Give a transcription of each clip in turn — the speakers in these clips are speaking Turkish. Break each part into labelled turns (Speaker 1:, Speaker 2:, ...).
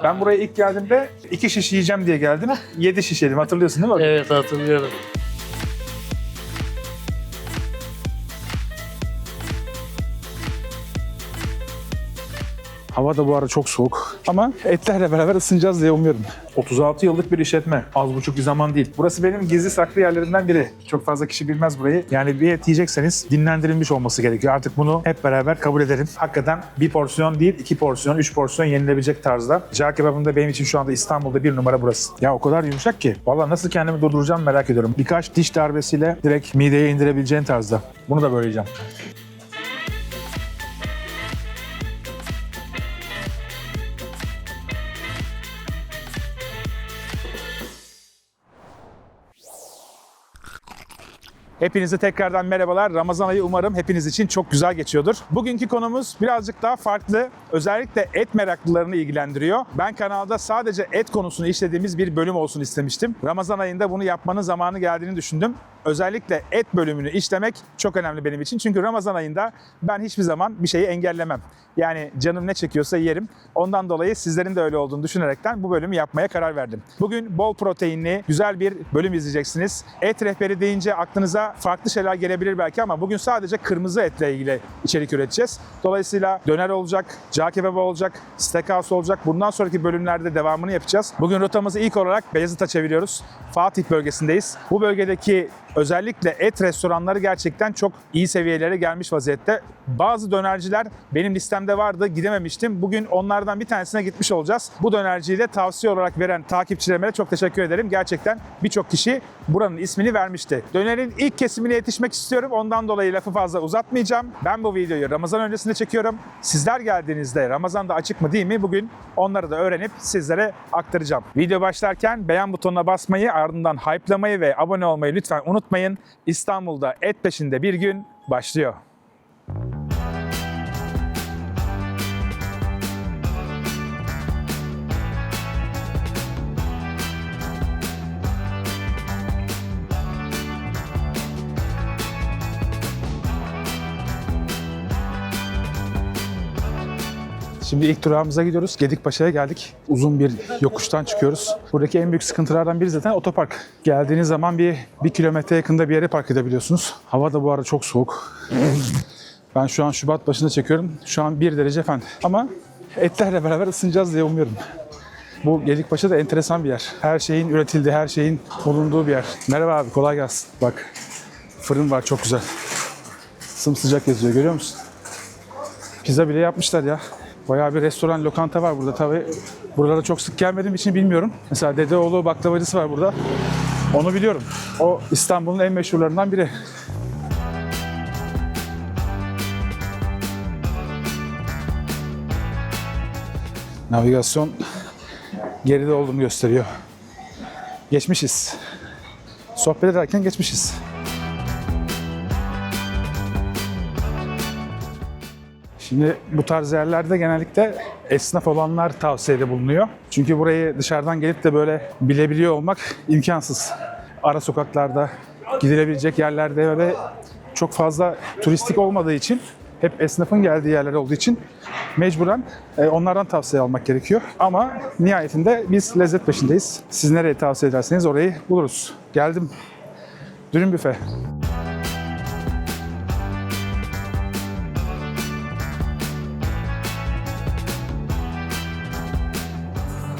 Speaker 1: Ben buraya ilk geldiğimde 2 şiş yiyeceğim diye geldim. 7 şiş yedim, hatırlıyorsun değil mi?
Speaker 2: Evet, hatırlıyorum.
Speaker 1: Hava da bu ara çok soğuk ama etlerle beraber ısınacağız diye umuyorum. 36 yıllık bir işletme. Az buçuk bir zaman değil. Burası benim gizli saklı yerlerimden biri. Çok fazla kişi bilmez burayı. Yani bir et yiyecekseniz dinlendirilmiş olması gerekiyor. Artık bunu hep beraber kabul edelim. Hakikaten bir porsiyon değil, 2 porsiyon, 3 porsiyon yenilebilecek tarzda. Cağ kebabında benim için şu anda İstanbul'da bir numara burası. Ya o kadar yumuşak ki. Vallahi nasıl kendimi durduracağım merak ediyorum. Birkaç diş darbesiyle direkt mideye indirebileceğin tarzda. Bunu da böyle yiyeceğim. Hepinize tekrardan merhabalar. Ramazan ayı umarım hepiniz için çok güzel geçiyordur. Bugünkü konumuz birazcık daha farklı. Özellikle et meraklılarını ilgilendiriyor. Ben kanalda sadece et konusunu işlediğimiz bir bölüm olsun istemiştim. Ramazan ayında bunu yapmanın zamanı geldiğini düşündüm. Özellikle et bölümünü işlemek çok önemli benim için. Çünkü Ramazan ayında ben hiçbir zaman bir şeyi engellemem. Yani canım ne çekiyorsa yerim. Ondan dolayı sizlerin de öyle olduğunu düşünerekten bu bölümü yapmaya karar verdim. Bugün bol proteinli, güzel bir bölüm izleyeceksiniz. Et rehberi deyince aklınıza farklı şeyler gelebilir belki ama bugün sadece kırmızı etle ilgili içerik üreteceğiz. Dolayısıyla döner olacak, cağ kebabı olacak, steakhouse olacak. Bundan sonraki bölümlerde devamını yapacağız. Bugün rotamızı ilk olarak Beyazıt'a çeviriyoruz. Fatih bölgesindeyiz. Bu bölgedeki özellikle et restoranları gerçekten çok iyi seviyelere gelmiş vaziyette. Bazı dönerciler benim listemde vardı, gidememiştim. Bugün onlardan bir tanesine gitmiş olacağız. Bu dönerciyi de tavsiye olarak veren takipçilerime de çok teşekkür ederim. Gerçekten birçok kişi buranın ismini vermişti. Dönerin ilk kesimine yetişmek istiyorum. Ondan dolayı lafı fazla uzatmayacağım. Ben bu videoyu Ramazan öncesinde çekiyorum. Sizler geldiğinizde Ramazan'da açık mı değil mi? Bugün onları da öğrenip sizlere aktaracağım. Video başlarken beğen butonuna basmayı, ardından hype'lamayı ve abone olmayı lütfen unutmayın. İstanbul'da et peşinde bir gün başlıyor. Şimdi ilk durağımıza gidiyoruz. Gedikpaşa'ya geldik. Uzun bir yokuştan çıkıyoruz. Buradaki en büyük sıkıntılardan biri zaten otopark. Geldiğiniz zaman bir kilometre yakında bir yere park edebiliyorsunuz. Hava da bu ara çok soğuk. Ben şu an Şubat başında çekiyorum. Şu an 1 derece falan. Ama etlerle beraber ısınacağız diye umuyorum. Bu Gedikpaşa da enteresan bir yer. Her şeyin üretildiği, her şeyin bulunduğu bir yer. Merhaba abi, kolay gelsin. Bak, fırın var çok güzel. Sımsıcak yazıyor, görüyor musun? Pizza bile yapmışlar ya. Bayağı bir restoran, lokanta var burada. Tabii buralara çok sık gelmediğim için bilmiyorum. Mesela Dedeoğlu baklavacısı var burada. Onu biliyorum. O İstanbul'un en meşhurlarından biri. Navigasyon geride olduğunu gösteriyor. Geçmişiz. Sohbet ederken geçmişiz. Şimdi bu tarz yerlerde genellikle esnaf olanlar tavsiyede bulunuyor. Çünkü burayı dışarıdan gelip de böyle bilebiliyor olmak imkansız. Ara sokaklarda, gidilebilecek yerlerde ve çok fazla turistik olmadığı için, hep esnafın geldiği yerler olduğu için mecburen onlardan tavsiye almak gerekiyor. Ama nihayetinde biz lezzet peşindeyiz. Siz nereye tavsiye ederseniz orayı buluruz. Geldim. Dürüm büfe.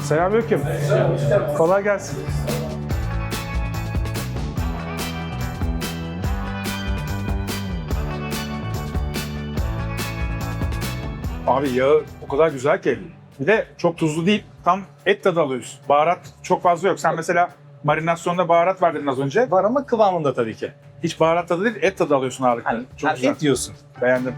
Speaker 1: Selamünaleyküm. Kolay gelsin. Abi yağı o kadar güzel ki. Bir de çok tuzlu değil. Tam et tadı alıyoruz. Baharat çok fazla yok. Sen mesela marinasyonda baharat var dedin az önce.
Speaker 3: Var ama kıvamında tabii ki.
Speaker 1: Hiç baharat tadı değil, et tadı alıyorsun ağırlıkla.
Speaker 3: Hani,
Speaker 1: Çok güzel.
Speaker 3: et yiyorsun.
Speaker 1: Beğendim.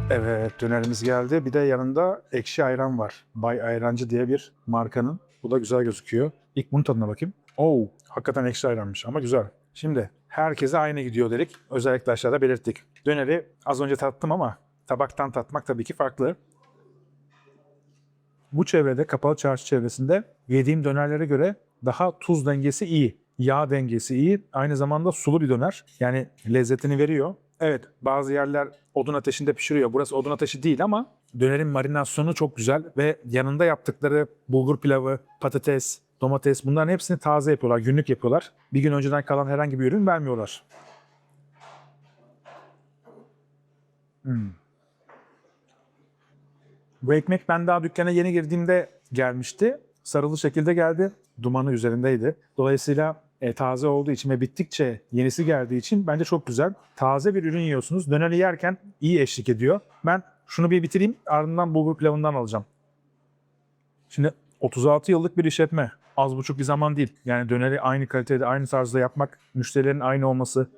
Speaker 1: Evet, dönerimiz geldi. Bir de yanında ekşi ayran var. Bay Ayrancı diye bir markanın. Bu da güzel gözüküyor. İlk bunun tadına bakayım. Oo, hakikaten ekşi ayranmış ama güzel. Şimdi herkese aynı gidiyor dedik. Özellikle aşağıda belirttik. Döneri az önce tattım ama tabaktan tatmak tabii ki farklı. Bu çevrede, Kapalı Çarşı çevresinde yediğim dönerlere göre daha tuz dengesi iyi. Yağ dengesi iyi. Aynı zamanda sulu bir döner. Yani lezzetini veriyor. Evet, bazı yerler odun ateşinde pişiriyor. Burası odun ateşi değil ama dönerin marinasyonu çok güzel ve yanında yaptıkları bulgur pilavı, patates, domates bunların hepsini taze yapıyorlar, günlük yapıyorlar. Bir gün önceden kalan herhangi bir ürün vermiyorlar. Bu ekmek ben daha dükkana yeni girdiğimde gelmişti. Sarılı şekilde geldi. Dumanı üzerindeydi. Dolayısıyla taze olduğu için ve bittikçe yenisi geldiği için bence çok güzel. Taze bir ürün yiyorsunuz. Döneri yerken iyi eşlik ediyor. Ben şunu bir bitireyim, ardından bulgur pilavından alacağım. Şimdi 36 yıllık bir işletme. Az buçuk bir zaman değil. Yani döneri aynı kalitede, aynı tarzda yapmak, müşterilerin aynı olması.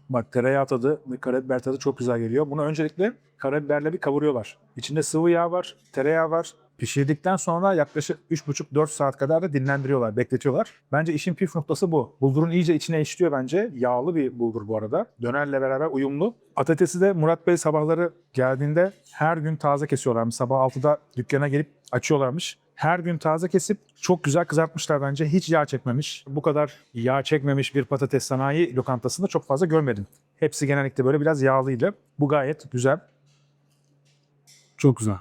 Speaker 1: Bak tereyağı tadı ve karabiber tadı çok güzel geliyor. Bunu öncelikle karabiberle bir kavuruyorlar. İçinde sıvı yağ var, tereyağı var. Pişirdikten sonra yaklaşık 3,5-4 saat kadar da dinlendiriyorlar, bekletiyorlar. Bence işin püf noktası bu. Bulgurun iyice içine işliyor bence. Yağlı bir bulgur bu arada. Dönerle beraber uyumlu. Patatesi de Murat Bey sabahları geldiğinde her gün taze kesiyorlarmış. Sabah 6'da dükkana gelip açıyorlarmış. Her gün taze kesip çok güzel kızartmışlar bence. Hiç yağ çekmemiş. Bu kadar yağ çekmemiş bir patates sanayi lokantasında çok fazla görmedim. Hepsi genellikle böyle biraz yağlıydı. Bu gayet güzel. Çok güzel.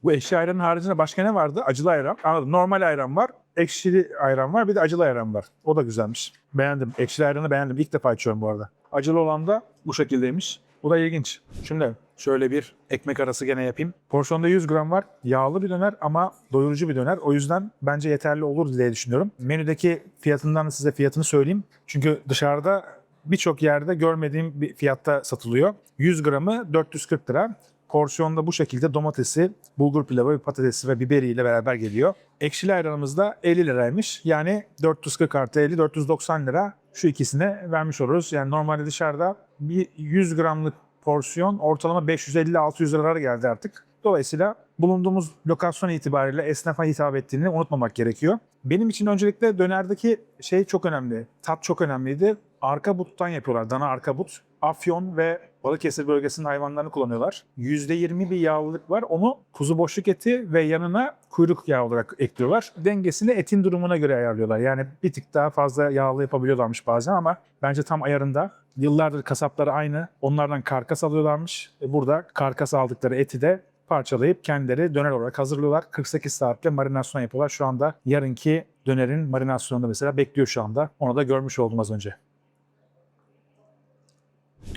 Speaker 1: Bu ekşi ayranın haricinde başka ne vardı? Acılı ayran. Anladım. Normal ayran var. Ekşili ayran var. Bir de acılı ayran var. O da güzelmiş. Beğendim. Ekşili ayranı beğendim. İlk defa içiyorum bu arada. Acılı olan da bu şekildeymiş. Bu da ilginç. Şimdi şöyle bir ekmek arası gene yapayım. Porsiyonda 100 gram var. Yağlı bir döner ama doyurucu bir döner. O yüzden bence yeterli olur diye düşünüyorum. Menüdeki fiyatından size fiyatını söyleyeyim. Çünkü dışarıda birçok yerde görmediğim bir fiyatta satılıyor. 100 gramı 440 lira. Porsiyonda bu şekilde domatesi, bulgur pilavı, patatesi ve biberiyle beraber geliyor. Ekşili ayranımız da 50 liraymış. Yani 440 artı 50, 490 lira şu ikisine vermiş oluruz. Yani normalde dışarıda bir 100 gramlık porsiyon ortalama 550-600 liralara geldi artık. Dolayısıyla bulunduğumuz lokasyon itibariyle esnafa hitap ettiğini unutmamak gerekiyor. Benim için öncelikle dönerdeki şey çok önemli. Tat çok önemliydi. Arka buttan yapıyorlar. Dana arka but. Afyon ve Balıkesir bölgesinin hayvanlarını kullanıyorlar. %20 bir yağlılık var. Onu kuzu boşluk eti ve yanına kuyruk yağı olarak ekliyorlar. Dengesini etin durumuna göre ayarlıyorlar. Yani bir tık daha fazla yağlı yapabiliyorlarmış bazen ama bence tam ayarında. Yıllardır kasapları aynı. Onlardan karkas alıyorlarmış. Burada karkas aldıkları eti de parçalayıp kendileri döner olarak hazırlıyorlar. 48 saatte marinasyon yapıyorlar. Şu anda yarınki dönerin marinasyonunda mesela bekliyor şu anda. Onu da görmüş oldum az önce.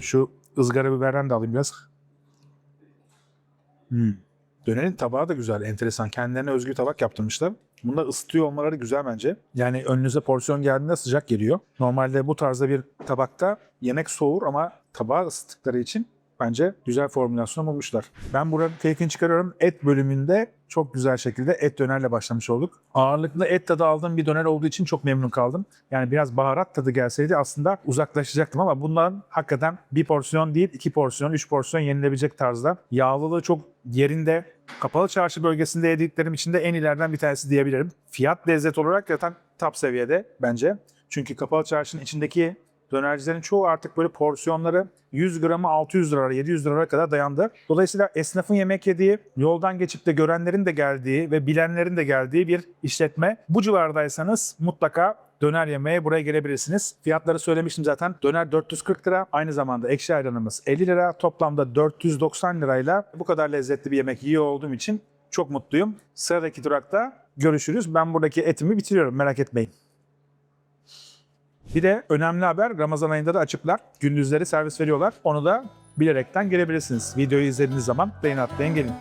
Speaker 1: Şu ızgara biberden de alayım biraz. Dönerin tabağı da güzel, enteresan. Kendilerine özgü tabak yaptırmışlar. Bunda ısıtıyor olmaları güzel bence. Yani önünüze porsiyon geldiğinde sıcak geliyor. Normalde bu tarzda bir tabakta yemek soğur ama tabağı ısıttıkları için bence güzel formülasyon bulmuşlar. Ben buranın keyfini çıkarıyorum. Et bölümünde çok güzel şekilde et dönerle başlamış olduk. Ağırlıklı et tadı aldığım bir döner olduğu için çok memnun kaldım. Yani biraz baharat tadı gelseydi aslında uzaklaşacaktım ama bundan hakikaten bir porsiyon değil, 2 porsiyon, 3 porsiyon yenilebilecek tarzda. Yağlılığı çok yerinde. Kapalı Çarşı bölgesinde yediklerim içinde en ileriden bir tanesi diyebilirim. Fiyat lezzet olarak zaten top seviyede bence. Çünkü Kapalı Çarşı'nın içindeki dönercilerin çoğu artık böyle porsiyonları 100 gramı 600 lira, 700 liralara kadar dayandı. Dolayısıyla esnafın yemek yediği, yoldan geçip de görenlerin de geldiği ve bilenlerin de geldiği bir işletme. Bu civardaysanız mutlaka döner yemeye buraya gelebilirsiniz. Fiyatları söylemiştim zaten. Döner 440 lira. Aynı zamanda ekşi ayranımız 50 lira. Toplamda 490 lirayla bu kadar lezzetli bir yemek yiyor olduğum için çok mutluyum. Sıradaki durakta görüşürüz. Ben buradaki etimi bitiriyorum. Merak etmeyin. Bir de önemli haber, Ramazan ayında da açıklar. Gündüzleri servis veriyorlar. Onu da bilerekten gelebilirsiniz. Videoyu izlediğiniz zaman beğeni atlayın gelin.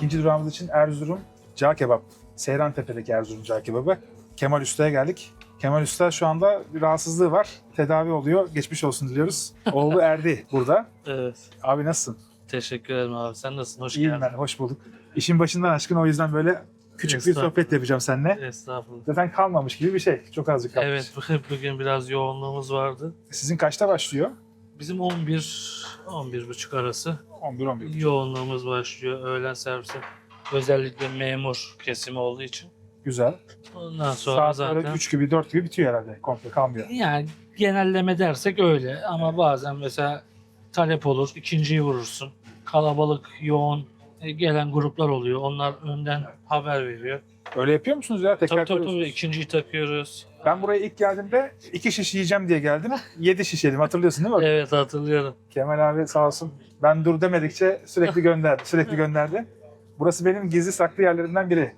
Speaker 1: İkinci durağımız için Erzurum Cağ Kebap. Seyrantepe'deki Erzurum Cağ Kebabı. Kemal Usta'ya geldik. Kemal Usta şu anda bir rahatsızlığı var. Tedavi oluyor. Geçmiş olsun diliyoruz. Oğlu Erdi burada.
Speaker 2: Evet.
Speaker 1: Abi nasılsın?
Speaker 2: Teşekkür ederim abi. Sen nasılsın? Hoş
Speaker 1: İyiyim
Speaker 2: geldin.
Speaker 1: ben. Hoş bulduk. İşin başından aşkın o yüzden böyle küçük bir sohbet yapacağım seninle.
Speaker 2: Estağfurullah.
Speaker 1: Zaten kalmamış gibi bir şey. Çok azıcık kalmış.
Speaker 2: Evet, bugün biraz yoğunluğumuz vardı.
Speaker 1: Sizin kaçta başlıyor?
Speaker 2: Bizim 11-11.30 arası
Speaker 1: 11-11.
Speaker 2: yoğunluğumuz başlıyor öğlen servisi. Özellikle memur kesimi olduğu için.
Speaker 1: Güzel.
Speaker 2: Ondan sonra
Speaker 1: Saat böyle
Speaker 2: zaten
Speaker 1: 3 gibi 4 gibi bitiyor herhalde. Komple kalmıyor.
Speaker 2: yani genelleme dersek öyle ama bazen mesela talep olur, ikinciyi vurursun. Kalabalık, yoğun gelen gruplar oluyor. Onlar önden haber veriyor.
Speaker 1: Öyle yapıyor musunuz ya? Tekrar
Speaker 2: Tabii
Speaker 1: kuruyorsunuz.
Speaker 2: ikinciyi takıyoruz.
Speaker 1: Ben buraya ilk geldiğimde 2 şiş yiyeceğim diye geldim. 7 şiş yedim. Hatırlıyorsun değil mi?
Speaker 2: Evet, hatırlıyorum.
Speaker 1: Kemal abi sağ olsun. Ben dur demedikçe sürekli gönderdi. Sürekli gönderdi. Burası benim gizli saklı yerlerimden biri.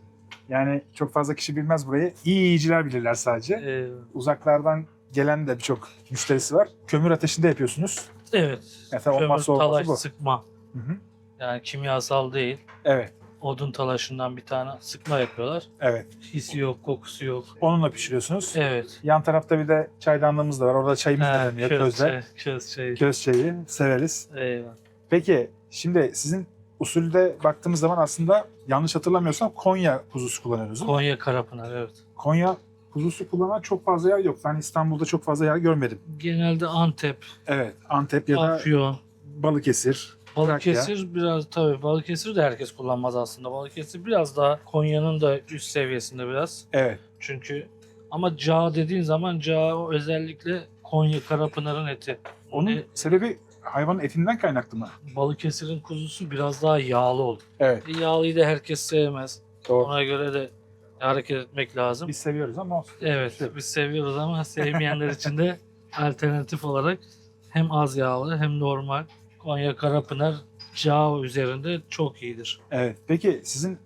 Speaker 1: Yani çok fazla kişi bilmez burayı. İyi yiyiciler bilirler sadece. Uzaklardan gelen de birçok müşterisi var. Kömür ateşinde yapıyorsunuz.
Speaker 2: Evet.
Speaker 1: Mesela
Speaker 2: Kömür,
Speaker 1: olmazsa olmazı
Speaker 2: talaş,
Speaker 1: bu.
Speaker 2: sıkma.
Speaker 1: Hı hı.
Speaker 2: Yani kimyasal değil.
Speaker 1: Evet,
Speaker 2: Odun talaşından bir tane sıkma yapıyorlar.
Speaker 1: evet.
Speaker 2: Hisi yok, kokusu yok.
Speaker 1: Onunla pişiriyorsunuz.
Speaker 2: Evet.
Speaker 1: Yan tarafta bir de çaydanlığımız da var. Orada çayımız da demliyor közle.
Speaker 2: Köz çayı.
Speaker 1: Köz çayı severiz.
Speaker 2: Eyvallah.
Speaker 1: Peki şimdi sizin usulde baktığımız zaman aslında yanlış hatırlamıyorsam Konya kuzusu kullanıyoruz. Değil mi?
Speaker 2: Konya Karapınar, evet.
Speaker 1: Konya kuzusu kullanan çok fazla yer yok. Ben İstanbul'da çok fazla yer görmedim.
Speaker 2: Genelde Antep,
Speaker 1: Evet, Antep ya da
Speaker 2: Afyon,
Speaker 1: Balıkesir.
Speaker 2: Balıkesir biraz tabii Balıkesir de herkes kullanmaz aslında. Balıkesir biraz daha Konya'nın da üst seviyesinde biraz.
Speaker 1: Evet.
Speaker 2: Çünkü ama cağ dediğin zaman cağ özellikle Konya Karapınar'ın eti.
Speaker 1: Onun
Speaker 2: E,
Speaker 1: sebebi hayvanın etinden kaynaklı mı?
Speaker 2: Balıkesir'in kuzusu biraz daha yağlı olur.
Speaker 1: Evet.
Speaker 2: Yağlıyı da herkes sevmez.
Speaker 1: Doğru.
Speaker 2: Ona göre de hareket etmek lazım.
Speaker 1: Biz seviyoruz ama olsun.
Speaker 2: Evet, biz seviyoruz ama sevmeyenler için de alternatif olarak hem az yağlı hem normal Konya Karapınar cağ üzerinde çok iyidir.
Speaker 1: Evet. Peki sizin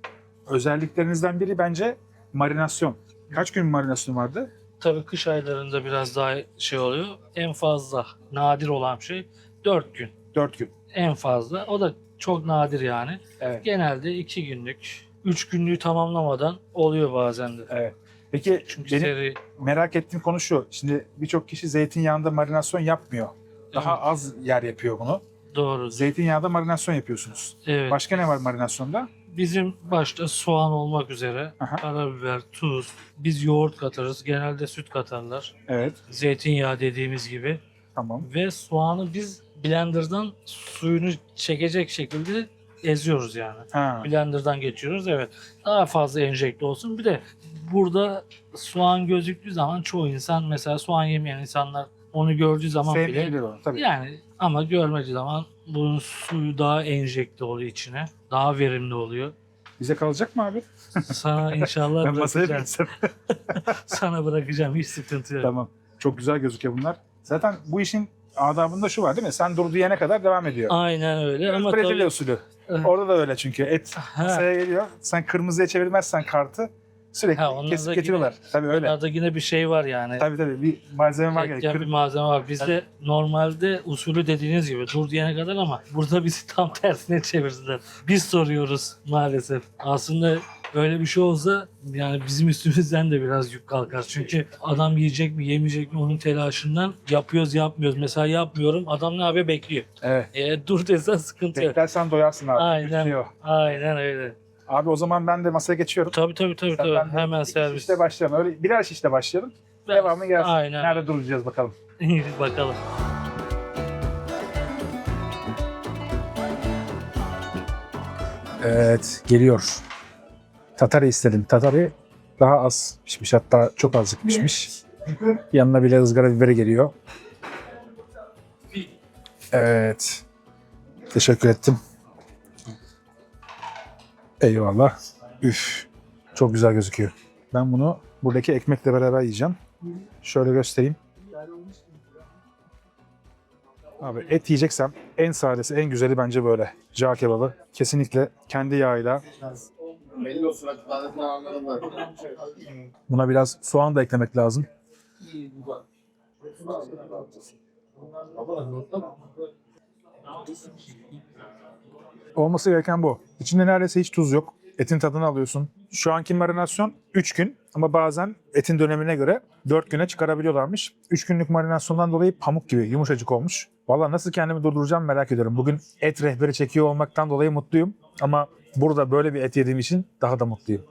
Speaker 1: özelliklerinizden biri bence marinasyon. Kaç gün marinasyon vardı?
Speaker 2: Tabii kış aylarında biraz daha şey oluyor. En fazla nadir olan şey 4 gün
Speaker 1: 4 gün.
Speaker 2: en fazla. O da çok nadir yani.
Speaker 1: Evet.
Speaker 2: Genelde 2 günlük, 3 günlüğü tamamlamadan oluyor bazen de.
Speaker 1: Evet. Peki
Speaker 2: Çünkü
Speaker 1: benim
Speaker 2: seri
Speaker 1: merak ettiğim konu şu. Şimdi birçok kişi zeytinyağında marinasyon yapmıyor. Daha
Speaker 2: Evet.
Speaker 1: az yer yapıyor bunu.
Speaker 2: doğru.
Speaker 1: Zeytinyağında marinasyon yapıyorsunuz.
Speaker 2: Evet.
Speaker 1: Başka ne var marinasyonda?
Speaker 2: Bizim başta soğan olmak üzere
Speaker 1: Aha.
Speaker 2: karabiber, tuz, biz yoğurt katarız. Genelde süt katarlar.
Speaker 1: Evet.
Speaker 2: Zeytinyağı dediğimiz gibi.
Speaker 1: Tamam.
Speaker 2: Ve soğanı biz blenderdan suyunu çekecek şekilde eziyoruz yani.
Speaker 1: Ha.
Speaker 2: Blenderdan geçiyoruz, evet. Daha fazla enjekte olsun. Bir de burada soğan gözüktüğü zaman çoğu insan, mesela soğan yemeyen insanlar onu gördüğü zaman bile
Speaker 1: Sevmeyebilir onu tabii.
Speaker 2: yani, ama görmediği zaman bunun suyu daha enjekte oluyor içine. Daha verimli oluyor.
Speaker 1: Bize kalacak mı abi?
Speaker 2: Sana inşallah
Speaker 1: Ben masaya
Speaker 2: bırakacağım.
Speaker 1: binsem.
Speaker 2: Sana bırakacağım, hiç sıkıntı yok.
Speaker 1: Tamam. Çok güzel gözüküyor bunlar. Zaten bu işin adabında şu var değil mi? Sen dur diyene kadar devam ediyor.
Speaker 2: Aynen öyle ama
Speaker 1: Brezilya
Speaker 2: tabii
Speaker 1: usulü. Orada da öyle çünkü. Et
Speaker 2: Ha.
Speaker 1: masaya geliyor. Sen kırmızıya çevirmezsen kartı sürekli
Speaker 2: Ha, onlar da
Speaker 1: kesip
Speaker 2: yine-
Speaker 1: getiriyorlar. Tabii öyle.
Speaker 2: Orada yine bir şey var yani.
Speaker 1: Tabii bir malzeme var.
Speaker 2: Etken bir malzeme var. Bizde normalde usulü dediğiniz gibi dur diyene kadar ama burada bizi tam tersine çevirdiler. Biz soruyoruz maalesef. Aslında öyle bir şey olsa yani bizim üstümüzden de biraz yük kalkar. Çünkü adam yiyecek mi yemeyecek mi onun telaşından yapıyoruz yapmıyoruz. Mesela yapmıyorum, adam ne yapıyor, bekliyor.
Speaker 1: Evet.
Speaker 2: Dur desen sıkıntı yok.
Speaker 1: Beklersen doyarsın abi.
Speaker 2: Aynen.
Speaker 1: Bitiyor.
Speaker 2: Aynen öyle.
Speaker 1: Abi o zaman ben de masaya geçiyorum.
Speaker 2: Tabii.
Speaker 1: Sen ben de
Speaker 2: Hemen
Speaker 1: iki
Speaker 2: servis.
Speaker 1: şişle başlayalım. Öyle birer şişle başlayalım. Devamı gelsin.
Speaker 2: Aynen.
Speaker 1: Nerede duracağız bakalım.
Speaker 2: Bakalım.
Speaker 1: Evet, geliyor. Tatari istedim. Tatari daha az pişmiş, hatta çok azıcık pişmiş. Yanına bile ızgara biberi geliyor. Evet. Teşekkür ettim. Eyvallah. Üf. Çok güzel gözüküyor. Ben bunu buradaki ekmekle beraber yiyeceğim. Şöyle göstereyim. Abi et yiyeceksem en sadesi, en güzeli bence böyle. Cağ kebabı. Kesinlikle kendi yağıyla. Buna biraz soğan da eklemek lazım. Olması gereken bu. İçinde neredeyse hiç tuz yok. Etin tadını alıyorsun. Şu anki marinasyon 3 gün ama bazen etin dönemine göre 4 güne çıkarabiliyorlarmış. 3 günlük marinasyondan dolayı pamuk gibi yumuşacık olmuş. Vallahi nasıl kendimi durduracağım merak ediyorum. Bugün et rehberi çekiyor olmaktan dolayı mutluyum. Ama burada böyle bir et yediğim için daha da mutluyum.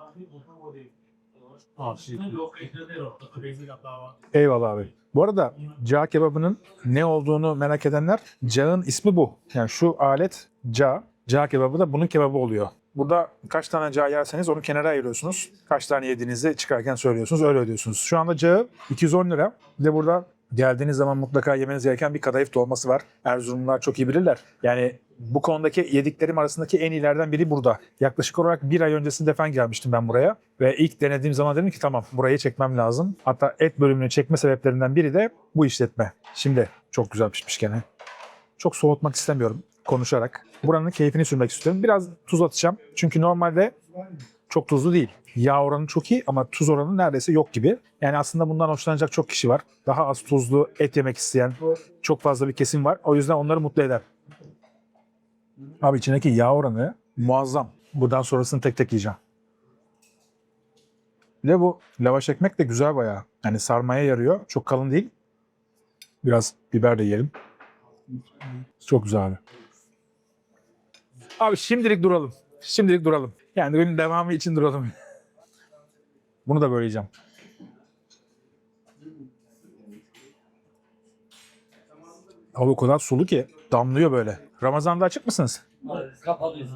Speaker 1: Eyvallah abi. Bu arada cağ kebabının ne olduğunu merak edenler, cağın ismi bu. Yani şu alet cağ. Cağ kebabı da bunun kebabı oluyor. Burada kaç tane cağ yerseniz onu kenara ayırıyorsunuz. Kaç tane yediğinizi çıkarken söylüyorsunuz, öyle ödüyorsunuz. Şu anda cağı 210 lira. Bir de burada geldiğiniz zaman mutlaka yemeniz gereken bir kadayıf dolması var. Erzurumlular çok iyi bilirler. Yani bu konudaki yediklerim arasındaki en iyilerden biri burada. Yaklaşık olarak 1 ay öncesinde falan gelmiştim ben buraya. Ve ilk denediğim zaman dedim ki tamam, burayı çekmem lazım. Hatta et bölümünü çekme sebeplerinden biri de bu işletme. Şimdi çok güzel pişmiş gene. Çok soğutmak istemiyorum konuşarak. Buranın keyfini sürmek istiyorum. Biraz tuz atacağım. Çünkü normalde çok tuzlu değil. Yağ oranı çok iyi ama tuz oranı neredeyse yok gibi. Yani aslında bundan hoşlanacak çok kişi var. Daha az tuzlu et yemek isteyen çok fazla bir kesim var. O yüzden onları mutlu eder. Abi içindeki yağ oranı muazzam. Buradan sonrasını tek tek yiyeceğim. Bir de bu lavaş ekmek de güzel bayağı. Yani sarmaya yarıyor. Çok kalın değil. Biraz biber de yiyelim. Çok güzel abi. Abi şimdilik duralım. Şimdilik duralım. Yani günün devamı için duralım. Bunu da böyle yiyeceğim. Abi o kadar sulu ki damlıyor böyle. Ramazan'da açık mısınız?
Speaker 2: Kapalıyız.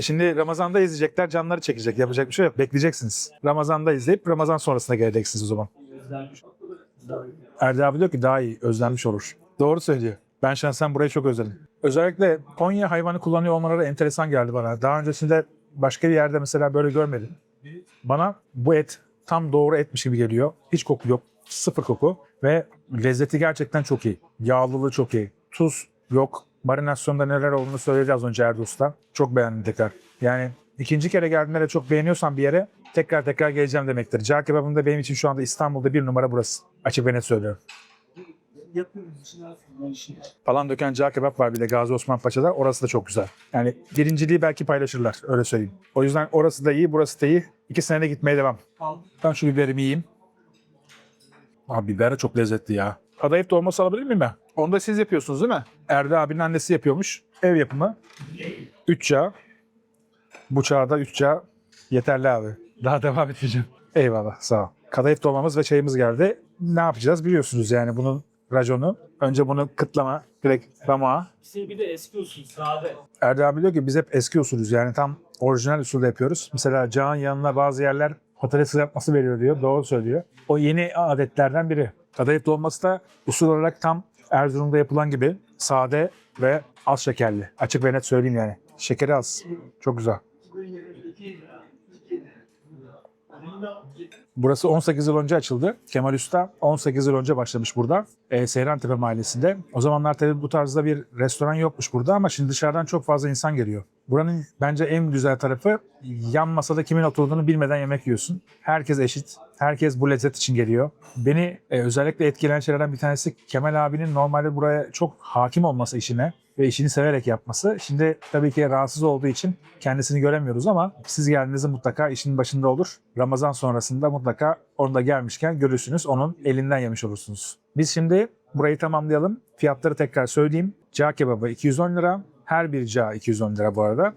Speaker 1: Şimdi Ramazan'da izleyecekler, canları çekecek. Yapacak bir şey yok. Bekleyeceksiniz. Ramazan'da izleyip Ramazan sonrasına geleceksiniz o zaman. Erdi abi diyor ki daha iyi, özlenmiş olur. Doğru söylüyor. Ben şahsen burayı çok özledim. Özellikle Konya hayvanı kullanıyor olmaları enteresan geldi bana. Daha öncesinde başka bir yerde mesela böyle görmedim. Bana bu et tam doğru etmiş gibi geliyor. Hiç koku yok. Sıfır koku. Ve lezzeti gerçekten çok iyi. Yağlılığı çok iyi. Tuz yok. Marinasyonda neler olduğunu söyledi az önce Erdi Usta. Çok beğendim tekrar. Yani ikinci kere geldiğimde de çok beğeniyorsan bir yere tekrar geleceğim demektir. Cağ kebabında benim için şu anda İstanbul'da 1 numara burası. Açık ve net söylüyorum. Falan döken cağ kebap var bir de Gazi Osman Paşa'da. Orası da çok güzel. Yani birinciliği belki paylaşırlar. Öyle söyleyeyim. O yüzden orası da iyi, burası da iyi. 2 senede gitmeye devam. Ben şu biberimi yiyeyim. Abi biber de çok lezzetli ya. Kadayıf dolması alabilir miyim ben? Onu da siz yapıyorsunuz değil mi? Erdi abinin annesi yapıyormuş. Ev yapımı. 3 cağ. Bu çağda 3 cağ yeterli abi. Daha devam edeceğim. Eyvallah, sağ ol. Kadayıf dolmamız ve çayımız geldi. Ne yapacağız biliyorsunuz yani bunun raconu. Önce bunu kıtlama, direkt damağa.
Speaker 2: Bir de eski usul sade.
Speaker 1: Erdi abi diyor ki biz hep eski usulüz yani tam orijinal usulde yapıyoruz. Mesela cağın yanına bazı yerler patates kızartması veriyor diyor. Doğru söylüyor. O yeni adetlerden biri. Kadayıf dolması da usul olarak tam Erzurum'da yapılan gibi sade ve az şekerli. Açık ve net söyleyeyim yani. Şekeri az. Çok güzel. Burası 18 yıl önce açıldı. Kemal Usta 18 yıl önce başlamış burada. Seyrantepe Mahallesi'nde. O zamanlar tabii bu tarzda bir restoran yokmuş burada ama şimdi dışarıdan çok fazla insan geliyor. Buranın bence en güzel tarafı yan masada kimin oturduğunu bilmeden yemek yiyorsun. Herkes eşit. Herkes bu lezzet için geliyor. Beni özellikle etkileyen şeylerden bir tanesi Kemal abinin normalde buraya çok hakim olması işine ve işini severek yapması. Şimdi tabii ki rahatsız olduğu için kendisini göremiyoruz ama siz geldiğinizde mutlaka işin başında olur. Ramazan sonrasında mutlaka onu da gelmişken görürsünüz. Onun elinden yemiş olursunuz. Biz şimdi burayı tamamlayalım. Fiyatları tekrar söyleyeyim. Cağ kebabı 210 lira. Her bir cağ 210 lira bu arada.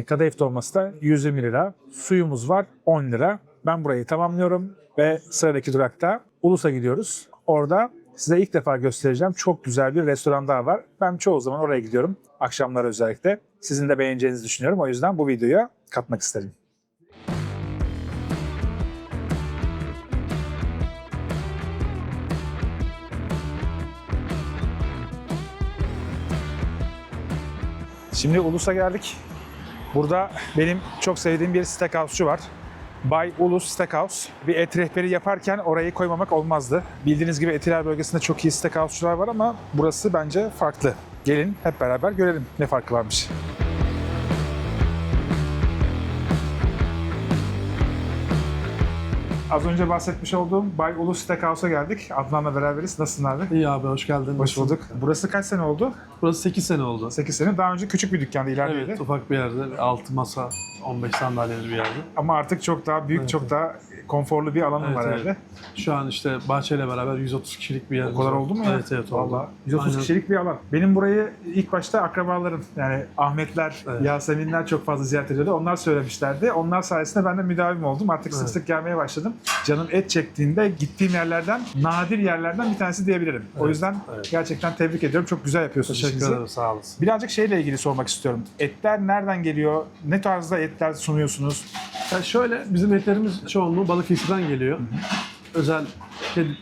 Speaker 1: Kadayıf dolması da 120 lira. Suyumuz var 10 lira. Ben burayı tamamlıyorum ve sıradaki durakta Ulus'a gidiyoruz. Orada size ilk defa göstereceğim çok güzel bir restoran daha var. Ben çoğu zaman oraya gidiyorum. Akşamlar özellikle. Sizin de beğeneceğinizi düşünüyorum. O yüzden bu videoya katmak istedim. Şimdi Ulus'a geldik. Burada benim çok sevdiğim bir steakhouse'cu var. Bay Ulus Steakhouse. Bir et rehberi yaparken orayı koymamak olmazdı. Bildiğiniz gibi Etiler bölgesinde çok iyi steakhouse'cular var ama burası bence farklı. Gelin hep beraber görelim ne farkı varmış. Az önce bahsetmiş olduğum Bay Ulus Steakhouse'a geldik. Adnan'la beraberiz. Nasılsın abi?
Speaker 3: İyi abi, hoş geldin.
Speaker 1: Hoş bulduk. Burası kaç sene oldu?
Speaker 3: Burası 8 sene oldu.
Speaker 1: 8 sene. Daha önce küçük bir dükkandı, ilerideydi.
Speaker 3: Evet, ufak bir yerde. 6 masa, 15 sandalyeli bir yerde.
Speaker 1: Ama artık çok daha büyük,
Speaker 3: Evet,
Speaker 1: çok daha konforlu bir alanım var herhalde.
Speaker 3: Şu an işte bahçeyle beraber 130 kişilik bir yer.
Speaker 1: O kadar oldu mu ya?
Speaker 3: Evet oldu.
Speaker 1: Vallahi 130
Speaker 3: Aynen.
Speaker 1: kişilik bir alan. Benim burayı ilk başta akrabalarım yani Ahmetler,
Speaker 3: Evet.
Speaker 1: Yaseminler çok fazla ziyaret ediyordu. Onlar söylemişlerdi. Onlar sayesinde ben de müdavim oldum. Artık sık
Speaker 3: Evet.
Speaker 1: sık gelmeye başladım. canım et çektiğinde gittiğim yerlerden, nadir yerlerden bir tanesi diyebilirim. O
Speaker 3: Evet,
Speaker 1: yüzden
Speaker 3: evet.
Speaker 1: gerçekten tebrik ediyorum. Çok güzel yapıyorsunuz
Speaker 3: Teşekkür
Speaker 1: işinizi.
Speaker 3: ederim, sağ olasın.
Speaker 1: Birazcık şeyle ilgili sormak istiyorum. Etler nereden geliyor? Ne tarzda etler sunuyorsunuz?
Speaker 3: Yani şöyle, bizim etlerimiz çoğunluğu Balıkesir'den geliyor. Özel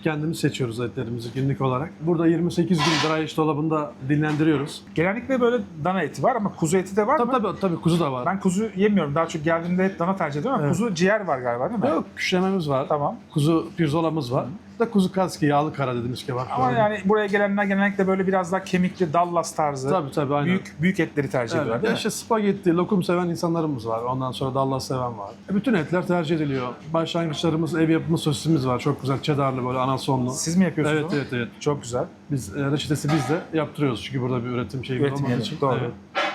Speaker 3: kendimiz seçiyoruz etlerimizi günlük olarak. Burada 28 gün dry age dolabında dinlendiriyoruz.
Speaker 1: Genellikle böyle dana eti var ama kuzu eti de var mı?
Speaker 3: Tabii kuzu da var.
Speaker 1: Ben kuzu yemiyorum. Daha çok geldiğimde hep dana tercih ediyorum ama
Speaker 3: Evet.
Speaker 1: kuzu ciğer var galiba değil mi?
Speaker 3: Yok, küşlememiz var.
Speaker 1: Tamam.
Speaker 3: Kuzu pirzolamız var. Bir de kuzu kaski, yağlı kara dediğimiz kebap.
Speaker 1: Ama
Speaker 3: var.
Speaker 1: yani buraya gelenler genellikle böyle biraz daha kemikli, Dallas tarzı,
Speaker 3: Tabii aynen.
Speaker 1: büyük etleri tercih ediyorlar
Speaker 3: Evet,
Speaker 1: değil
Speaker 3: ya
Speaker 1: mi?
Speaker 3: işte spagetti, lokum seven insanlarımız var. Ondan sonra Dallas seven var. Bütün etler tercih ediliyor. Başlangıçlarımız, ev yapımı sosisimiz var. Çok güzel, cheddarlı böyle anasonlu.
Speaker 1: Siz mi yapıyorsunuz
Speaker 3: Evet,
Speaker 1: onu?
Speaker 3: evet.
Speaker 1: Çok güzel.
Speaker 3: Biz reçetesi biz de yaptırıyoruz çünkü burada bir üretim şeyi
Speaker 1: Üretim
Speaker 3: olmadığı
Speaker 1: yeri,
Speaker 3: için.
Speaker 1: doğru.
Speaker 3: Evet.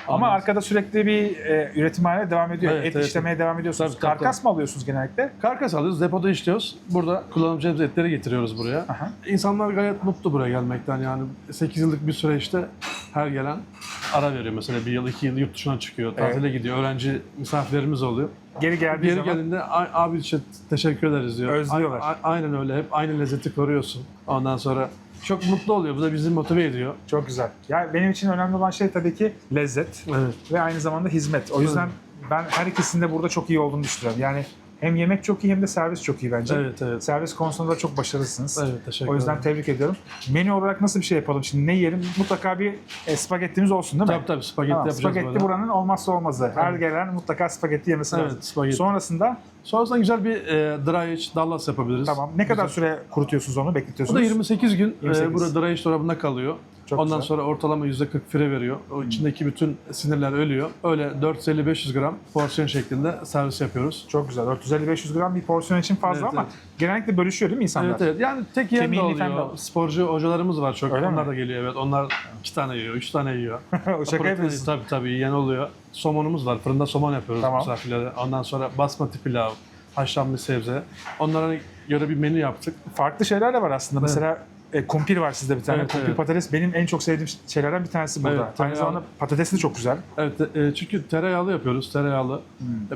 Speaker 1: Ama
Speaker 3: Ondan-
Speaker 1: arkada sürekli bir üretimhane devam ediyor.
Speaker 3: Evet,
Speaker 1: Et
Speaker 3: evet.
Speaker 1: işlemeye devam ediyorsunuz.
Speaker 3: Tabii, tabii,
Speaker 1: Karkas mı alıyorsunuz genellikle?
Speaker 3: Karkas alıyoruz, depoda işliyoruz. Burada kullanacağımız etleri getiriyoruz buraya.
Speaker 1: Aha.
Speaker 3: İnsanlar gayet mutlu buraya gelmekten yani. 8 yıllık bir süreçte her gelen ara veriyor mesela. 1 yıl, 2 yıl yurt dışına çıkıyor, tatile gidiyor. Öğrenci misafirlerimiz oluyor.
Speaker 1: Geri geldiği
Speaker 3: Geri
Speaker 1: zaman
Speaker 3: geldiğinde abi işte teşekkür ederiz diyor.
Speaker 1: Özlüyorlar.
Speaker 3: Aynen öyle. Hep aynı lezzeti koruyorsun. Ondan sonra çok mutlu oluyor. Bu da bizi motive ediyor.
Speaker 1: çok güzel. Yani benim için önemli olan şey tabii ki lezzet
Speaker 3: Evet.
Speaker 1: ve aynı zamanda hizmet. O yüzden ben her ikisinde burada çok iyi olduğunu düşünüyorum. Yani hem yemek çok iyi hem de servis çok iyi bence.
Speaker 3: Evet.
Speaker 1: Servis konusunda da çok başarılısınız.
Speaker 3: Evet, teşekkür
Speaker 1: O yüzden
Speaker 3: ederim.
Speaker 1: tebrik ediyorum. Menü olarak nasıl bir şey yapalım? Şimdi ne yiyelim? Mutlaka bir spagettimiz olsun değil mi?
Speaker 3: Tabii spagetti
Speaker 1: Tamam,
Speaker 3: yapacağız
Speaker 1: spagetti
Speaker 3: böyle.
Speaker 1: buranın olmazsa olmazı. Her gelen mutlaka spagetti yemesi
Speaker 3: Evet,
Speaker 1: lazım.
Speaker 3: spagetti.
Speaker 1: Sonrasında
Speaker 3: Sonrasında güzel bir dry age Dallas yapabiliriz.
Speaker 1: tamam. Ne kadar
Speaker 3: Güzel.
Speaker 1: süre kurutuyorsunuz onu?
Speaker 3: Bu
Speaker 1: Bekletiyorsunuz?
Speaker 3: da 28 gün
Speaker 1: 28.
Speaker 3: burada dry age dolabında kalıyor.
Speaker 1: Çok
Speaker 3: Ondan
Speaker 1: güzel.
Speaker 3: sonra ortalama %40 fire veriyor. O içindeki bütün sinirler ölüyor. Öyle 450-500 gram porsiyon şeklinde servis yapıyoruz.
Speaker 1: Çok güzel. 450-500 gram bir porsiyon için fazla
Speaker 3: Evet,
Speaker 1: ama
Speaker 3: evet.
Speaker 1: genellikle bölüşüyor değil mi insanlar?
Speaker 3: Evet. Yani tek yiyen de
Speaker 1: Kemiğini falan da-
Speaker 3: oluyor. Sporcu hocalarımız var çok.
Speaker 1: Öyle
Speaker 3: Onlar
Speaker 1: mi?
Speaker 3: da geliyor evet. Onlar 2 tane yiyor, 3 tane yiyor.
Speaker 1: O şaka yapıyorsun.
Speaker 3: Tabii yiyen oluyor. Somonumuz var. Fırında somon yapıyoruz
Speaker 1: Tamam.
Speaker 3: misafirlere. Ondan sonra basmati pilav, haşlanmış sebze. Onlara göre bir menü yaptık.
Speaker 1: Farklı şeyler de var aslında. Mesela kumpir var sizde bir tane.
Speaker 3: Evet,
Speaker 1: Kumpir
Speaker 3: evet.
Speaker 1: patates benim en çok sevdiğim şeylerden bir tanesi burada.
Speaker 3: Evet,
Speaker 1: Aynı
Speaker 3: tereyağlı.
Speaker 1: zamanda patatesi de çok güzel.
Speaker 3: Evet, çünkü tereyağlı yapıyoruz. Tereyağlı,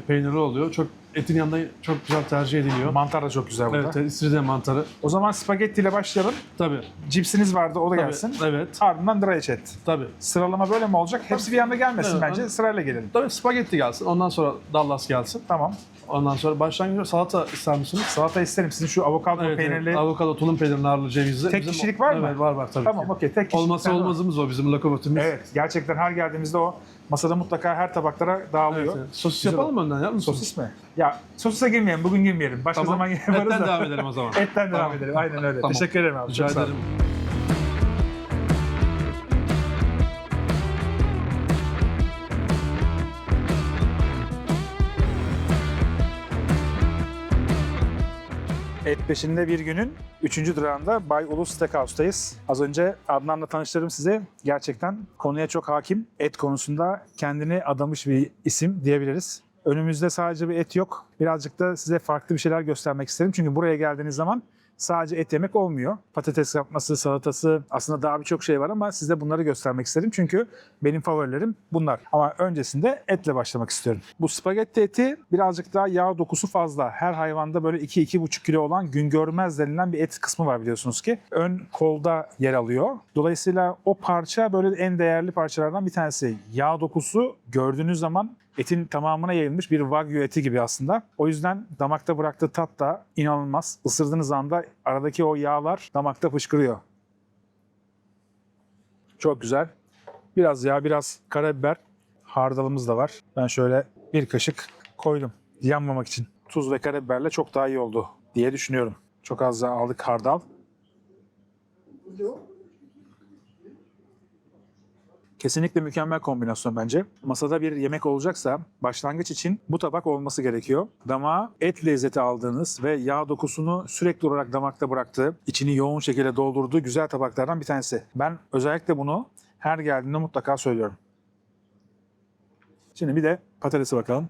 Speaker 3: peynirli oluyor. Çok etin yanında çok güzel tercih ediliyor.
Speaker 1: Mantar da çok güzel burada.
Speaker 3: Evet, İstiridye mantarı.
Speaker 1: O zaman spagetti ile başlayalım.
Speaker 3: Tabii.
Speaker 1: Cipsiniz vardı, o da
Speaker 3: Tabii,
Speaker 1: gelsin.
Speaker 3: evet.
Speaker 1: Ardından dry et.
Speaker 3: Tabii.
Speaker 1: Sıralama böyle mi olacak? Hepsi bir anda gelmesin
Speaker 3: Evet,
Speaker 1: bence.
Speaker 3: ben-
Speaker 1: Sırayla gelelim.
Speaker 3: Tabii spagetti gelsin. Ondan sonra Dallas gelsin.
Speaker 1: Tamam.
Speaker 3: Ondan sonra başlangıçta salata ister misiniz?
Speaker 1: Salata isterim. Sizin şu avokado peynirli.
Speaker 3: Avokado, tulum peynirli, narlı, cevizli.
Speaker 1: Tek kişilik var mı?
Speaker 3: Evet, var tabii
Speaker 1: Tamam,
Speaker 3: ki.
Speaker 1: okey. Tek kişilik
Speaker 3: Olmazsa
Speaker 1: tane var.
Speaker 3: olmazımız o bizim lokomotifimiz.
Speaker 1: Evet. Gerçekten her geldiğimizde o masada mutlaka her tabaklara dağılıyor.
Speaker 3: Evet. Sosis
Speaker 1: Güzel
Speaker 3: yapalım mı önden ya?
Speaker 1: Sosis mi? Ya sosise girmeyelim. Bugün girmeyelim. Başka
Speaker 3: Tamam.
Speaker 1: zaman yaparız
Speaker 3: Etten
Speaker 1: da.
Speaker 3: devam edelim o zaman.
Speaker 1: Etten devam
Speaker 3: Tamam.
Speaker 1: edelim. Aynen öyle.
Speaker 3: Tamam.
Speaker 1: Teşekkür ederim abi.
Speaker 3: Rica
Speaker 1: Çok sağ olun.
Speaker 3: ederim.
Speaker 1: Et peşinde bir günün 3. durağında Bay Ulu Steakhouse'dayız. Az önce Adnan'la tanıştırdım size. Gerçekten konuya çok hakim. Et konusunda kendini adamış bir isim diyebiliriz. Önümüzde sadece bir et yok. Birazcık da size farklı bir şeyler göstermek isterim. Çünkü buraya geldiğiniz zaman sadece et yemek olmuyor. Patates yapması, salatası, aslında daha birçok şey var ama size bunları göstermek istedim. Çünkü benim favorilerim bunlar. Ama öncesinde etle başlamak istiyorum. Bu spagetti eti birazcık daha yağ dokusu fazla. Her hayvanda böyle 2-2,5 kilo olan gün görmez denilen bir et kısmı var biliyorsunuz ki. Ön kolda yer alıyor. Dolayısıyla o parça böyle en değerli parçalardan bir tanesi. Yağ dokusu gördüğünüz zaman etin tamamına yayılmış bir wagyu eti gibi aslında. O yüzden damakta bıraktığı tat da inanılmaz. Isırdığınız anda aradaki o yağlar damakta fışkırıyor. Çok güzel. Biraz yağ, biraz karabiber. Hardalımız da var. Ben şöyle bir kaşık koydum. Yanmamak için. Tuz ve karabiberle çok daha iyi oldu diye düşünüyorum. Çok az daha aldık hardal. Kesinlikle mükemmel kombinasyon bence. Masada bir yemek olacaksa başlangıç için bu tabak olması gerekiyor. Damağa et lezzeti aldığınız ve yağ dokusunu sürekli olarak damakta bıraktığı, içini yoğun şekilde doldurduğu güzel tabaklardan bir tanesi. Ben özellikle bunu her geldiğimde mutlaka söylüyorum. Şimdi bir de patatese bakalım.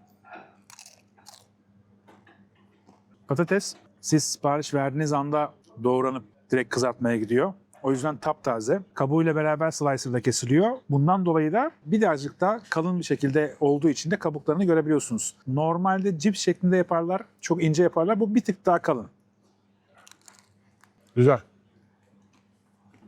Speaker 1: Patates siz sipariş verdiğiniz anda doğranıp direkt kızartmaya gidiyor. O yüzden taptaze. Kabuğuyla beraber slicer'da kesiliyor. Bundan dolayı da birazcık daha kalın bir şekilde olduğu için de kabuklarını görebiliyorsunuz. Normalde cips şeklinde yaparlar. Çok ince yaparlar. Bu bir tık daha kalın. Güzel.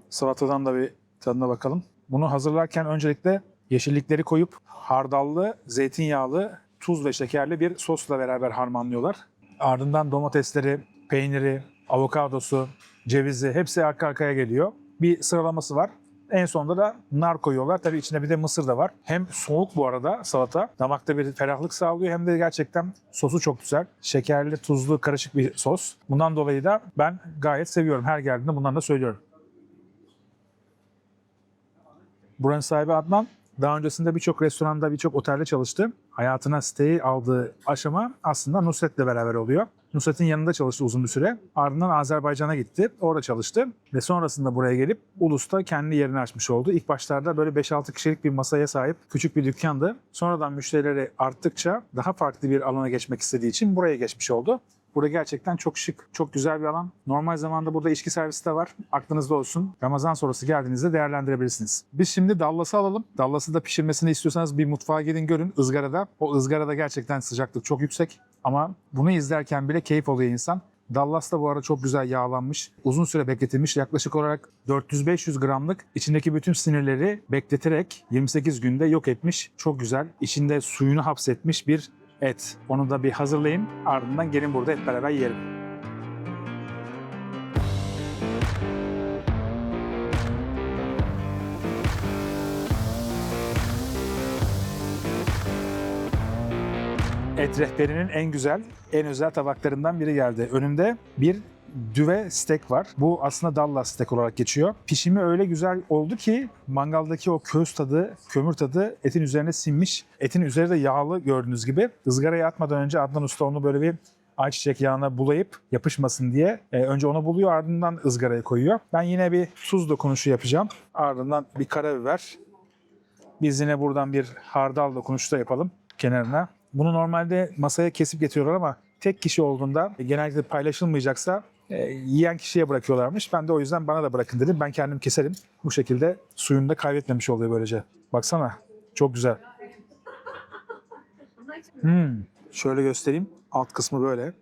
Speaker 1: Salatadan da bir tadına bakalım. Bunu hazırlarken öncelikle yeşillikleri koyup hardallı, zeytinyağlı, tuz ve şekerli bir sosla beraber harmanlıyorlar. Ardından domatesleri, peyniri, avokadosu, cevizi hepsi arka arkaya geliyor. Bir sıralaması var. En sonunda da nar koyuyorlar. Tabii içinde bir de mısır da var. Hem soğuk bu arada salata. Damakta bir ferahlık sağlıyor. Hem de gerçekten sosu çok güzel. Şekerli, tuzlu, karışık bir sos. Bundan dolayı da ben gayet seviyorum. Her geldiğinde bundan da söylüyorum. Buranın sahibi Adnan. Daha öncesinde birçok restoranda, birçok otelde çalıştı. Hayatına siteyi aldığı aşama aslında Nusret'le beraber oluyor. Nusret'in yanında çalıştı uzun bir süre. Ardından Azerbaycan'a gitti. Orada çalıştı. Ve sonrasında buraya gelip Ulus'ta kendi yerini açmış oldu. İlk başlarda böyle 5-6 kişilik bir masaya sahip küçük bir dükkandı. Sonradan müşterileri arttıkça daha farklı bir alana geçmek istediği için buraya geçmiş oldu. Burada gerçekten çok şık, çok güzel bir alan. Normal zamanda burada içki servisi de var. Aklınızda olsun. Ramazan sonrası geldiğinizde değerlendirebilirsiniz. Biz şimdi Dallas'ı alalım. Dallas'ı da pişirmesini istiyorsanız bir mutfağa gidin görün ızgarada. O ızgarada gerçekten sıcaklık çok yüksek. Ama bunu izlerken bile keyif alıyor insan. Dallas da bu arada çok güzel yağlanmış. Uzun süre bekletilmiş. Yaklaşık olarak 400-500 gramlık içindeki bütün sinirleri bekleterek 28 günde yok etmiş. Çok güzel. İçinde suyunu hapsetmiş bir et. Onu da bir hazırlayın. Ardından gelin burada hep beraber yiyelim. Et rehberinin en güzel, en özel tabaklarından biri geldi. Önümde bir düve steak var. Bu aslında Dallas steak olarak geçiyor. Pişimi öyle güzel oldu ki mangaldaki o köz tadı, kömür tadı etin üzerine sinmiş. Etin üzeri de yağlı gördüğünüz gibi. Izgaraya atmadan önce Adnan Usta onu böyle bir ayçiçek yağına bulayıp yapışmasın diye önce onu buluyor, ardından ızgaraya koyuyor. Ben yine bir tuz dokunuşu yapacağım. Ardından bir karabiber. Biz yine buradan bir hardal dokunuşu da yapalım kenarına. Bunu normalde masaya kesip getiriyorlar ama tek kişi olduğunda genellikle paylaşılmayacaksa yiyen kişiye bırakıyorlarmış. Ben de o yüzden bana da bırakın dedim. Ben kendim keserim. Bu şekilde suyunu da kaybetmemiş oluyor böylece. Baksana. Çok güzel. Şöyle göstereyim. Alt kısmı böyle.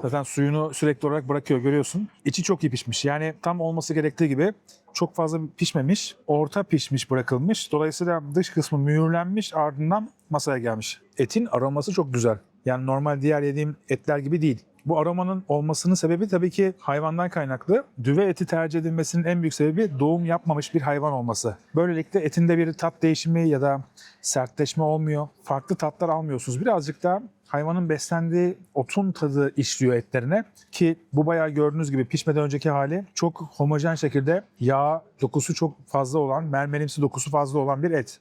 Speaker 1: Zaten suyunu sürekli olarak bırakıyor, görüyorsun. İçi çok iyi pişmiş. Yani tam olması gerektiği gibi çok fazla pişmemiş. Orta pişmiş bırakılmış. Dolayısıyla dış kısmı mühürlenmiş, ardından masaya gelmiş. Etin aroması çok güzel. Yani normal diğer yediğim etler gibi değil. Bu aromanın olmasının sebebi tabii ki hayvandan kaynaklı. Düve eti tercih edilmesinin en büyük sebebi doğum yapmamış bir hayvan olması. Böylelikle etinde bir tat değişimi ya da sertleşme olmuyor. Farklı tatlar almıyorsunuz. Birazcık da hayvanın beslendiği otun tadı işliyor etlerine ki bu bayağı gördüğünüz gibi pişmeden önceki hali çok homojen şekilde yağ dokusu çok fazla olan, mermerimsi dokusu fazla olan bir et.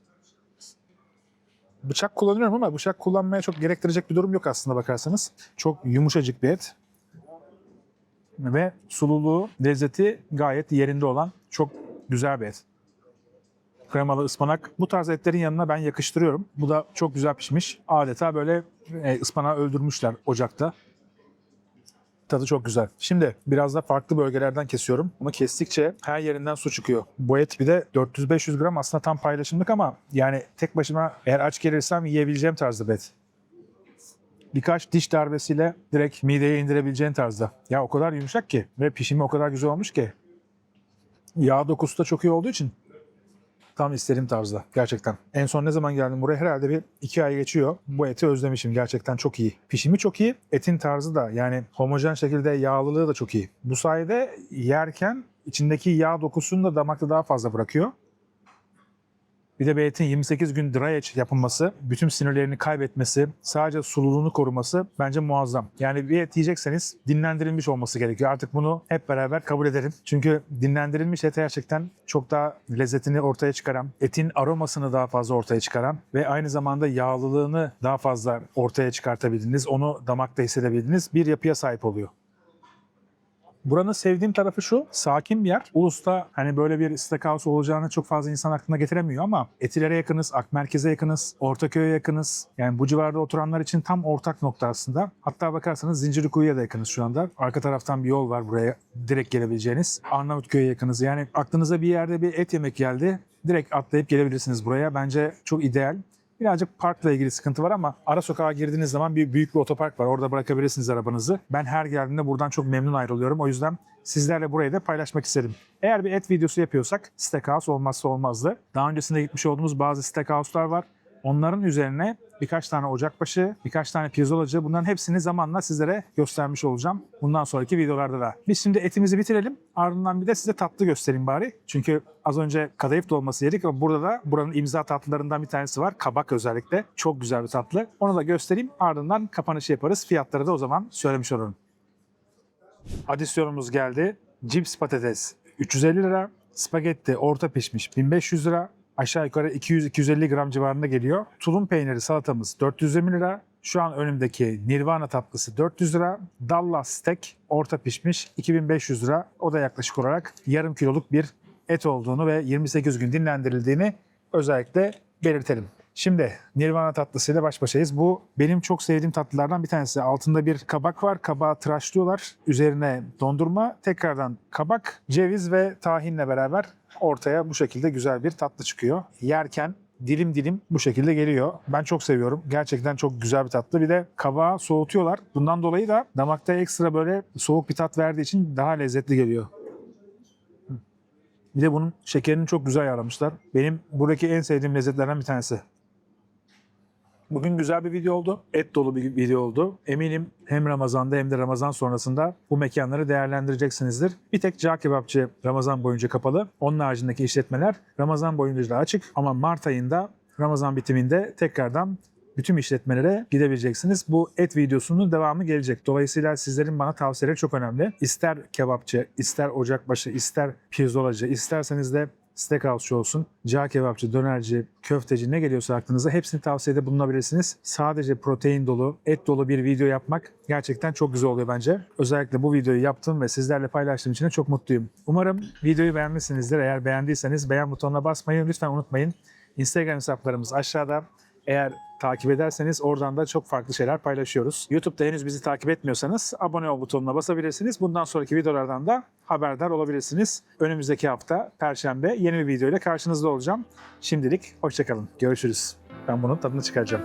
Speaker 1: Bıçak kullanıyorum ama bıçak kullanmaya çok gerektirecek bir durum yok aslında bakarsanız. Çok yumuşacık bir et. Ve sululuğu, lezzeti gayet yerinde olan çok güzel bir et. Kremalı ıspanak. Bu tarz etlerin yanına ben yakıştırıyorum. Bu da çok güzel pişmiş. Adeta böyle ıspanağı öldürmüşler ocakta. Tadı çok güzel. Şimdi biraz da farklı bölgelerden kesiyorum. Bunu kestikçe her yerinden su çıkıyor. Bu et bir de 400-500 gram aslında tam paylaşımlık ama yani tek başıma eğer aç gelirsem yiyebileceğim tarzda bir et. Birkaç diş darbesiyle direkt mideye indirebileceğin tarzda. Ya o kadar yumuşak ki ve pişimi o kadar güzel olmuş ki. Yağ dokusu da çok iyi olduğu için tam istediğim tarzda gerçekten. En son ne zaman geldim buraya? Herhalde bir 2 ay geçiyor. Bu eti özlemişim. Gerçekten çok iyi. Pişimi çok iyi. Etin tarzı da yani homojen şekilde yağlılığı da çok iyi. Bu sayede yerken içindeki yağ dokusunu da damakta daha fazla bırakıyor. Bir de bir etin 28 gün dry age yapılması, bütün sinirlerini kaybetmesi, sadece sululuğunu koruması bence muazzam. Yani bir et yiyecekseniz dinlendirilmiş olması gerekiyor. Artık bunu hep beraber kabul edelim. Çünkü dinlendirilmiş et gerçekten çok daha lezzetini ortaya çıkaran, etin aromasını daha fazla ortaya çıkaran ve aynı zamanda yağlılığını daha fazla ortaya çıkartabildiğiniz, onu damakta hissedebildiğiniz bir yapıya sahip oluyor. Buranın sevdiğim tarafı şu, sakin bir yer. Ulus'ta hani böyle bir steakhouse olacağını çok fazla insan aklına getiremiyor ama Etiler'e yakınız, Akmerkez'e yakınız, Ortaköy'e yakınız. Yani bu civarda oturanlar için tam ortak nokta aslında. Hatta bakarsanız Zincirlikuyu'ya da yakınız şu anda. Arka taraftan bir yol var buraya direkt gelebileceğiniz. Arnavutköy'e yakınız. Yani aklınıza bir yerde bir et yemek geldi. Direkt atlayıp gelebilirsiniz buraya. Bence çok ideal. Birazcık parkla ilgili sıkıntı var ama ara sokağa girdiğiniz zaman büyük bir otopark var. Orada bırakabilirsiniz arabanızı. Ben her geldiğimde buradan çok memnun ayrılıyorum. O yüzden sizlerle burayı da paylaşmak istedim. Eğer bir et videosu yapıyorsak steakhouse olmazsa olmazdı. Daha öncesinde gitmiş olduğumuz bazı steakhouse'lar var. Onların üzerine birkaç tane ocakbaşı, birkaç tane pirzolacı, bunların hepsini zamanla sizlere göstermiş olacağım. Bundan sonraki videolarda da. Biz şimdi etimizi bitirelim. Ardından bir de size tatlı göstereyim bari. Çünkü az önce kadayıf dolması yedik ama burada da buranın imza tatlılarından bir tanesi var. Kabak özellikle. Çok güzel bir tatlı. Onu da göstereyim. Ardından kapanışı yaparız. Fiyatları da o zaman söylemiş olurum. Adisyonumuz geldi. Cips patates 350 lira. Spagetti orta pişmiş 1500 lira. Aşağı yukarı 200-250 gram civarında geliyor. Tulum peyniri salatamız 420 lira. Şu an önümdeki Nirvana tatlısı 400 lira. Dallas steak orta pişmiş 2500 lira. O da yaklaşık olarak yarım kiloluk bir et olduğunu ve 28 gün dinlendirildiğini özellikle belirtelim. Şimdi Nirvana tatlısıyla baş başayız. Bu benim çok sevdiğim tatlılardan bir tanesi. Altında bir kabak var. Kabağı tıraşlıyorlar. Üzerine dondurma, tekrardan kabak, ceviz ve tahinle beraber ortaya bu şekilde güzel bir tatlı çıkıyor. Yerken dilim dilim bu şekilde geliyor. Ben çok seviyorum. Gerçekten çok güzel bir tatlı. Bir de kabağı soğutuyorlar. Bundan dolayı da damakta ekstra böyle soğuk bir tat verdiği için daha lezzetli geliyor. Bir de bunun şekerini çok güzel ayarlamışlar. Benim buradaki en sevdiğim lezzetlerden bir tanesi. Bugün güzel bir video oldu. Et dolu bir video oldu. Eminim hem Ramazan'da hem de Ramazan sonrasında bu mekanları değerlendireceksinizdir. Bir tek Cağ Kebapçı Ramazan boyunca kapalı. Onun haricindeki işletmeler Ramazan boyunca da açık. Ama Mart ayında Ramazan bitiminde tekrardan bütün işletmelere gidebileceksiniz. Bu et videosunun devamı gelecek. Dolayısıyla sizlerin bana tavsiyeleri çok önemli. İster kebapçı, ister ocakbaşı, ister pirzolacı, isterseniz de steakhouse olsun, cağ kebapçı, dönerci, köfteci ne geliyorsa aklınıza hepsini tavsiyede bulunabilirsiniz. Sadece protein dolu, et dolu bir video yapmak gerçekten çok güzel oluyor bence. Özellikle bu videoyu yaptım ve sizlerle paylaştığım için de çok mutluyum. Umarım videoyu beğenmişsinizdir. Eğer beğendiyseniz beğen butonuna basmayı lütfen unutmayın. Instagram hesaplarımız aşağıda. Eğer takip ederseniz oradan da çok farklı şeyler paylaşıyoruz. YouTube'da henüz bizi takip etmiyorsanız abone ol butonuna basabilirsiniz. Bundan sonraki videolardan da haberdar olabilirsiniz. Önümüzdeki hafta Perşembe yeni bir video ile karşınızda olacağım. Şimdilik hoşça kalın. Görüşürüz. Ben bunun tadını çıkaracağım.